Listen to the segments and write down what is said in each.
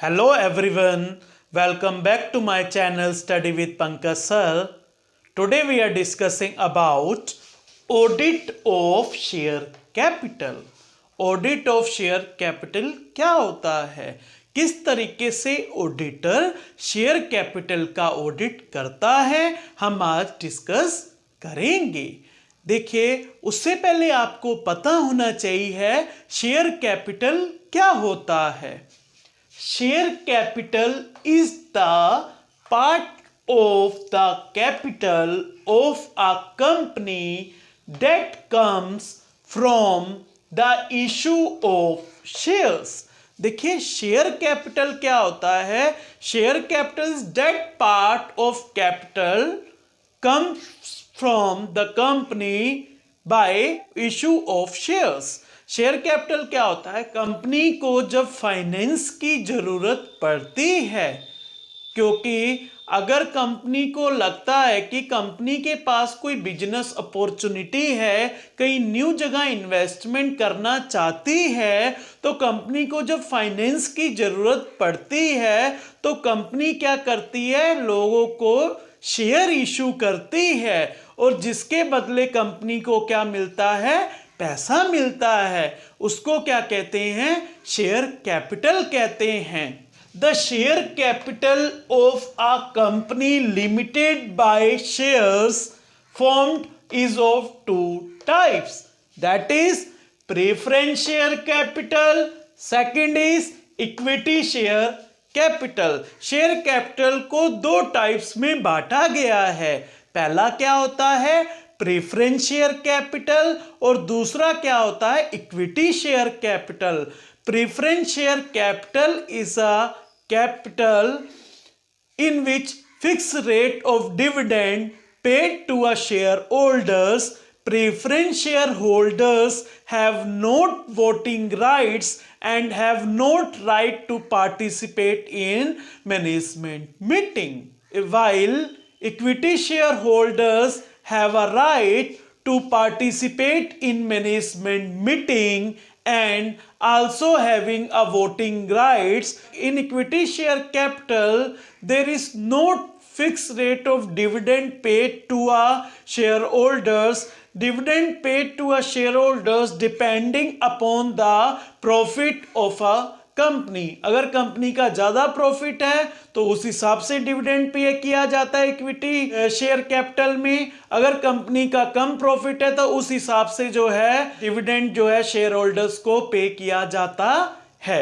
Hello everyone, welcome back to my channel Study with Pankaj Sir. Today we are discussing about audit of share capital. Audit of share capital क्या होता है, किस तरीके से auditor share capital का audit करता है, हम आज डिस्कस करेंगे। देखिए, उससे पहले आपको पता होना चाहिए शेयर कैपिटल क्या होता है। Share capital is the part of the capital of a company that comes from the issue of shares। देखिए, शेयर कैपिटल क्या होता है। Share capital is that part of capital comes from the company by issue of shares। Share capital क्या होता है, company को जब finance की जरूरत पड़ती है, क्योंकि अगर कंपनी को लगता है कि कंपनी के पास कोई बिजनेस अपॉर्चुनिटी है, कहीं न्यू जगह इन्वेस्टमेंट करना चाहती है, तो कंपनी को जब फाइनेंस की जरूरत पड़ती है तो कंपनी क्या करती है, लोगों को शेयर इशू करती है और जिसके बदले कंपनी को क्या मिलता है, पैसा मिलता है। उसको क्या कहते हैं, शेयर कैपिटल कहते हैं। The share capital of a company limited by shares formed is of two types, that is preference share capital, second is equity share capital. Share capital को दो टाइप्स में बांटा गया है। पहला क्या होता है, प्रेफरेंस शेयर कैपिटल, और दूसरा क्या होता है, equity share capital. Preference share capital is a capital in which fixed rate of dividend paid to a shareholders. Preference shareholders have not voting rights and have not right to participate in management meeting, while equity shareholders have a right to participate in management meeting and also having a voting rights. In equity share capital, there is no fixed rate of dividend paid to a shareholders. Dividend paid to a shareholders depending upon the profit of a company. अगर company का ज्यादा profit है तो उस हिसाब से dividend pay किया जाता है इक्विटी शेयर कैपिटल में। अगर कंपनी का कम प्रॉफिट है तो उस हिसाब से जो है डिविडेंड जो है शेयर होल्डर्स को पे किया जाता है।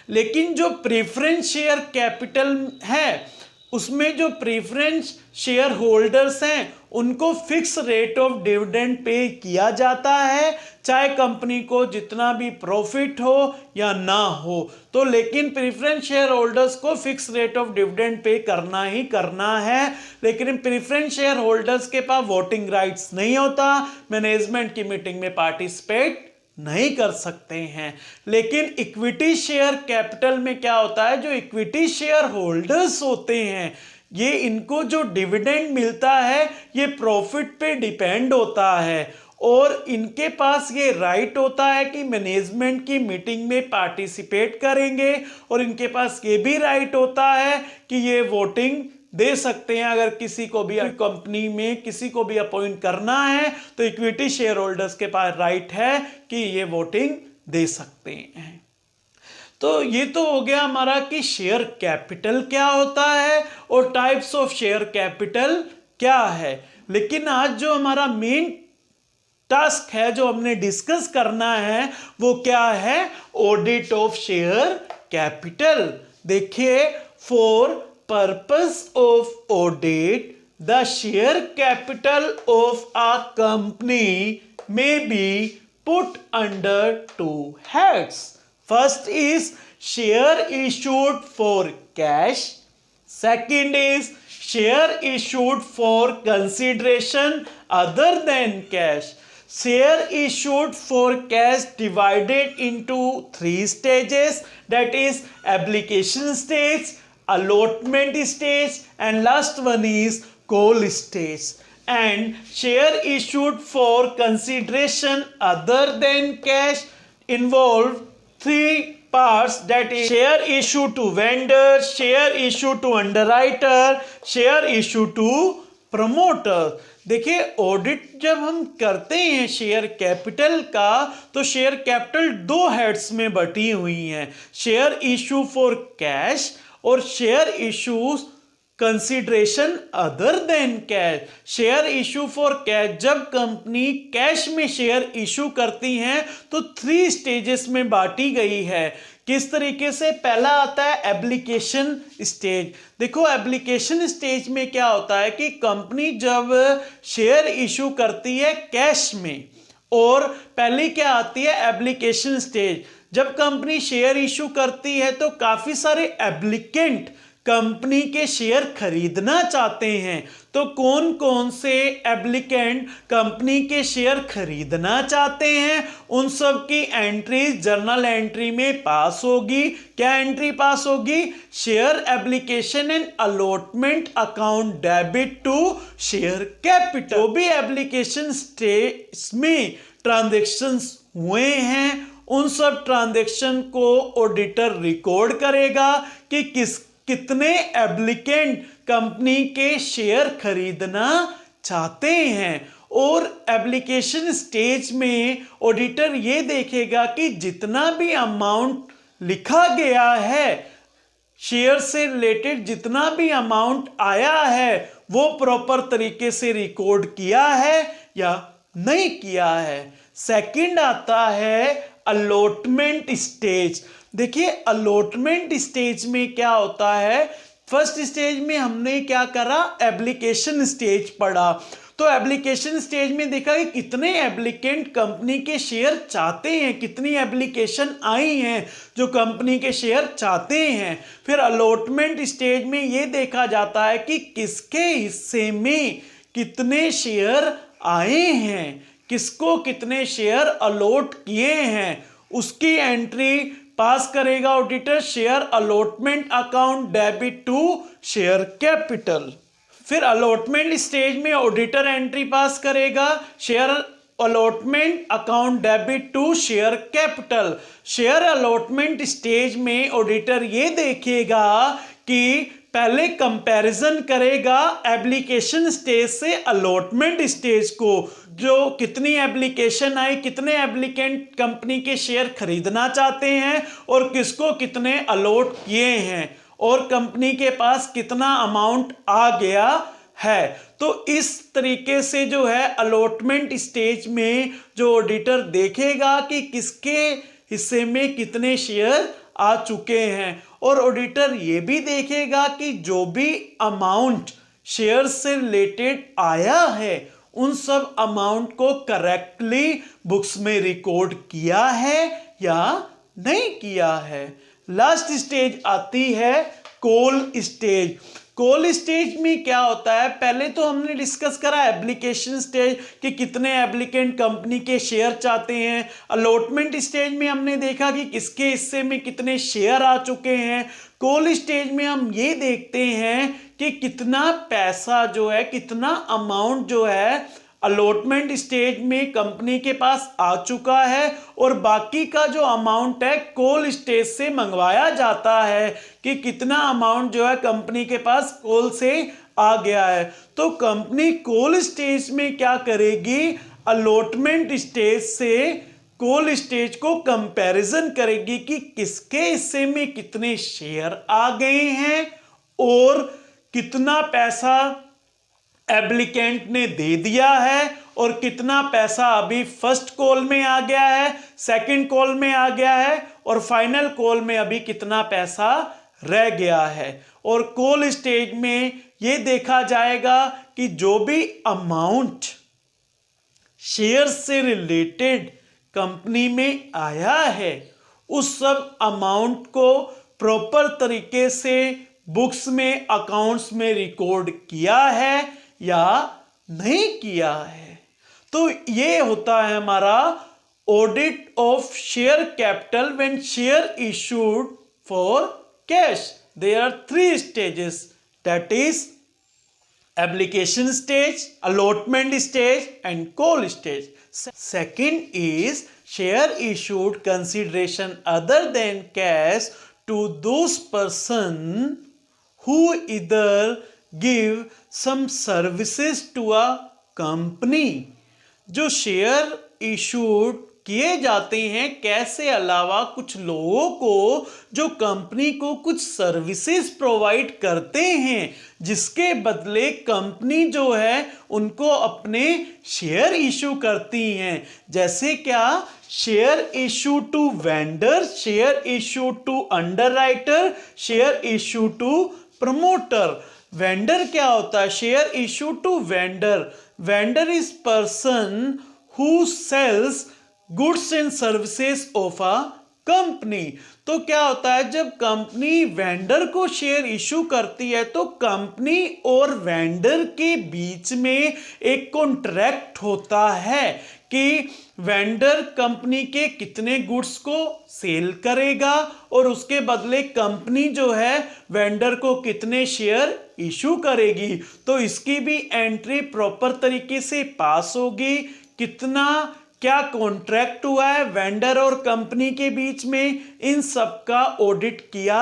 लेकिन जो प्रेफरेंस शेयर कैपिटल है उसमें जो प्रेफरेंस शेयर होल्डर्स हैं उनको fix rate of dividend pay किया जाता है, चाहे कंपनी को जितना भी प्रॉफिट हो या ना हो। तो लेकिन प्रेफरेंस शेयर होल्डर्स को fix rate of dividend pay करना ही करना है। लेकिन प्रेफरेंस शेयर होल्डर्स के पास वोटिंग राइट्स नहीं होता, मैनेजमेंट की मीटिंग में पार्टिसिपेट नहीं कर सकते हैं। लेकिन इक्विटी शेयर कैपिटल में क्या होता है, जो इक्विटी शेयर होल्डर्स होते हैं ये इनको जो डिविडेंड मिलता है ये प्रॉफिट पे डिपेंड होता है और इनके पास ये राइट होता है कि मैनेजमेंट की मीटिंग में पार्टिसिपेट करेंगे और इनके पास ये भी राइट होता है कि ये वोटिंग दे सकते हैं। अगर किसी को भी कंपनी में किसी को भी अपॉइंट करना है तो इक्विटी शेयर होल्डर्स के पास राइट है कि ये वोटिंग दे सकते हैं। तो ये तो हो गया हमारा कि शेयर कैपिटल क्या होता है और टाइप्स ऑफ शेयर कैपिटल क्या है। लेकिन आज जो हमारा मेन टास्क है जो हमने डिस्कस करना है वो क्या है, ऑडिट ऑफ शेयर कैपिटल। देखिए, for purpose of audit, the share capital of a company may be put under two heads. First is share issued for cash. Second is share issued for consideration other than cash. Share issued for cash divided into three stages, that is application stage, allotment stage, and last one is call stage. And share issued for consideration other than cash involve three parts, that is share issue to vendor, share issue to underwriter, share issue to promoter. देखिए audit जब हम करते हैं share capital का, तो share capital दो heads में बटी हुई हैं, शेयर इशू फॉर कैश और share issues consideration other than cash. Share issue for cash, जब कंपनी कैश में शेयर इशू करती हैं तो 3 स्टेजेस में बांटी गई है। किस तरीके से? पहला आता है एप्लीकेशन स्टेज। देखो एप्लीकेशन स्टेज में क्या होता है कि कंपनी जब शेयर इशू करती है कैश में, और पहली क्या आती है एप्लीकेशन स्टेज। जब कंपनी शेयर इशू करती है तो काफी सारे एप्लीकेंट कंपनी के शेयर खरीदना चाहते हैं। तो कौन कौन से एप्लीकेंट कंपनी के शेयर खरीदना चाहते हैं, उन सब की एंट्री जर्नल एंट्री में पास होगी। क्या एंट्री पास होगी? Share application and allotment account debit to share capital. जो भी एप्लीकेशन स्टेज में ट्रांजेक्शन्स हुए हैं उन सब ट्रांजेक्शन को ऑडिटर रिकॉर्ड करेगा कि कितने एप्लीकेंट कंपनी के शेयर खरीदना चाहते हैं। और एप्लीकेशन स्टेज में ऑडिटर ये देखेगा कि जितना भी अमाउंट लिखा गया है, शेयर से रिलेटेड जितना भी अमाउंट आया है, वो प्रॉपर तरीके से रिकॉर्ड किया है या नहीं किया है। सेकंड आता है अलॉटमेंट स्टेज। देखिए अलॉटमेंट स्टेज में क्या होता है, फर्स्ट स्टेज में हमने क्या करा, एप्लीकेशन स्टेज पढ़ा। तो एप्लीकेशन स्टेज में देखा कि कितने एप्लीकेंट कंपनी के शेयर चाहते हैं, कितनी एप्लीकेशन आई हैं जो कंपनी के शेयर चाहते हैं। फिर अलॉटमेंट स्टेज में ये देखा जाता है कि किसके हिस्से में कितने शेयर आए हैं, किसको कितने शेयर अलॉट किए हैं, उसकी एंट्री पास करेगा auditor share allotment account debit to share capital. फिर अलॉटमेंट स्टेज में ऑडिटर एंट्री पास करेगा share allotment account debit to share capital. Share allotment stage में ऑडिटर ये देखेगा कि पहले कंपैरिजन करेगा एप्लीकेशन स्टेज से अलॉटमेंट स्टेज को, जो कितनी एप्लीकेशन आई, कितने एप्लीकेंट कंपनी के शेयर खरीदना चाहते हैं और किसको कितने अलॉट किए हैं, और कंपनी के पास कितना अमाउंट आ गया है। तो इस तरीके से जो है अलॉटमेंट स्टेज में जो ऑडिटर देखेगा कि किसके हिस्से में कितने शेयर आ चुके हैं, और ऑडिटर ये भी देखेगा कि जो भी अमाउंट शेयर से रिलेटेड आया है उन सब अमाउंट को करेक्टली बुक्स में रिकॉर्ड किया है या नहीं किया है। लास्ट स्टेज आती है कॉल स्टेज। कॉल स्टेज में क्या होता है, पहले तो हमने डिस्कस करा एप्लीकेशन स्टेज कि कितने एप्लीकेंट कंपनी के शेयर चाहते हैं। अलॉटमेंट स्टेज में हमने देखा कि किसके हिस्से में कितने शेयर आ चुके हैं। कॉल स्टेज में हम ये देखते हैं कि कितना पैसा जो है, कितना अमाउंट जो है अलॉटमेंट स्टेज में कंपनी के पास आ चुका है, और बाकी का जो अमाउंट है कॉल स्टेज से मंगवाया जाता है कि कितना अमाउंट जो है कंपनी के पास कॉल से आ गया है। तो कंपनी कॉल स्टेज में क्या करेगी, अलॉटमेंट स्टेज से कॉल स्टेज को कंपैरिजन करेगी कि किसके हिस्से में कितने शेयर आ गए हैं और कितना पैसा एप्लीकेंट ने दे दिया है, और कितना पैसा अभी फर्स्ट कॉल में आ गया है, सेकंड कॉल में आ गया है, और फाइनल कॉल में अभी कितना पैसा रह गया है। और कॉल स्टेज में यह देखा जाएगा कि जो भी अमाउंट शेयर से रिलेटेड कंपनी में आया है उस सब अमाउंट को प्रॉपर तरीके से बुक्स में, अकाउंट्स में रिकॉर्ड किया है या नहीं किया है। तो ये होता है हमारा audit of share capital when share issued for cash. There are 3 stages, that is application stage, allotment stage, and call stage. Second is share issued consideration other than cash to those person who either give some services to a company. जो share issued किए जाते हैं cash से अलावा कुछ लोगों को जो कंपनी को कुछ सर्विसेज प्रोवाइड करते हैं, जिसके बदले कंपनी जो है उनको अपने शेयर इशू करती हैं। जैसे क्या, share issue to vendor, share issue to underwriter, share issue to promoter. Vendor क्या होता है? Share issue to vendor. Vendor is person who sells goods and services of a company. तो क्या होता है, जब कंपनी वेंडर को शेयर इशू करती है तो कंपनी और वेंडर के बीच में एक कॉन्ट्रैक्ट होता है कि वेंडर कंपनी के कितने गुड्स को सेल करेगा और उसके बदले कंपनी जो है वेंडर को कितने शेयर इशू करेगी। तो इसकी भी एंट्री प्रॉपर तरीके से पास होगी। कितना क्या कॉन्ट्रैक्ट हुआ है वेंडर और कंपनी के बीच में, इन सब का ऑडिट किया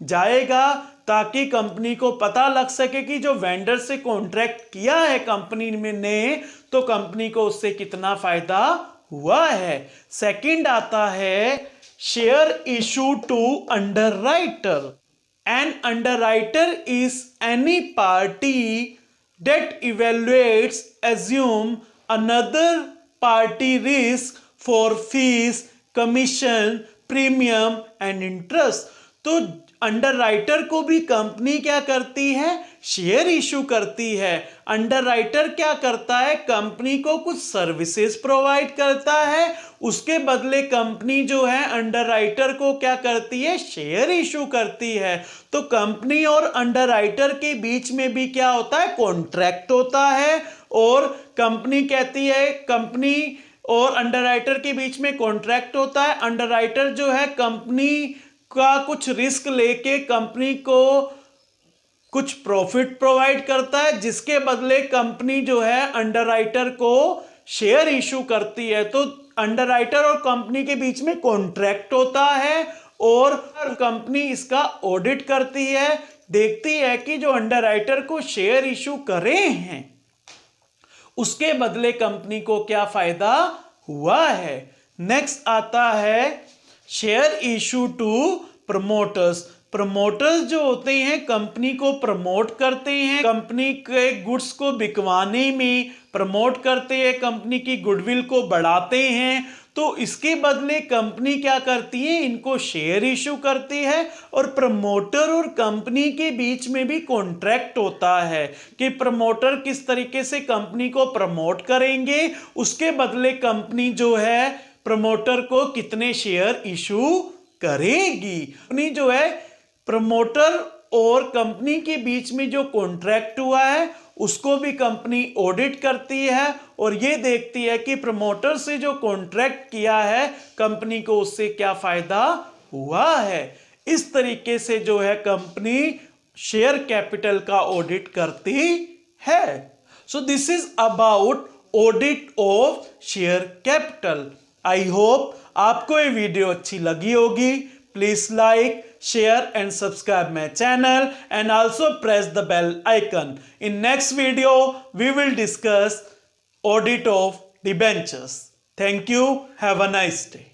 जाएगा ताकि कंपनी को पता लग सके कि जो वेंडर से कॉन्ट्रैक्ट किया है कंपनी ने तो कंपनी को उससे कितना फायदा हुआ है। सेकंड आता है share issue to underwriter. An underwriter is any party that evaluates, assume another party risk for fees, commission, premium and interest। तो अंडरराइटर को भी कंपनी क्या करती है? शेयर इशू करती है। अंडरराइटर क्या करता है? कंपनी को कुछ सर्विसेज प्रोवाइड करता है, उसके बदले कंपनी जो है अंडरराइटर को क्या करती है? शेयर इशू करती है। तो कंपनी और अंडरराइटर के बीच में भी क्या होता है? कॉन्ट्रैक्ट होता है। और कंपनी कहती है, कंपनी और अंडरराइटर के बीच में कॉन्ट्रैक्ट होता है। अंडरराइटर जो है कंपनी का कुछ रिस्क लेके कंपनी को कुछ प्रॉफिट प्रोवाइड करता है, जिसके बदले कंपनी जो है अंडरराइटर को शेयर इशू करती है। तो अंडरराइटर और कंपनी के बीच में कॉन्ट्रैक्ट होता है और कंपनी इसका ऑडिट करती है, देखती है कि जो अंडरराइटर को शेयर इशू करे हैं उसके बदले कंपनी को क्या फायदा हुआ है। नेक्स्ट आता है share issue to promoters. Promoters जो होते हैं कंपनी को प्रमोट करते हैं, कंपनी के गुड्स को बिकवाने में प्रमोट करते हैं, कंपनी की गुडविल को बढ़ाते हैं। तो इसके बदले कंपनी क्या करती है? इनको शेयर इशू करती है। और प्रमोटर और कंपनी के बीच में भी कॉन्ट्रैक्ट होता है कि प्रमोटर किस तरीके से कंपनी को प्रमोट करेंगे, उसके बदले कंपनी जो है प्रमोटर को कितने शेयर इशू करेगी। कंपनी जो है प्रमोटर और कंपनी के बीच में जो कॉन्ट्रैक्ट हुआ है उसको भी कंपनी ऑडिट करती है और ये देखती है कि प्रमोटर से जो कॉन्ट्रैक्ट किया है कंपनी को उससे क्या फायदा हुआ है। इस तरीके से जो है कंपनी शेयर कैपिटल का ऑडिट करती है। So this is about audit of share capital. I hope आपको ये वीडियो अच्छी लगी होगी। Please like, share and subscribe my channel and also press the bell icon. In next video we will discuss audit of debentures. Thank you. Have a nice day.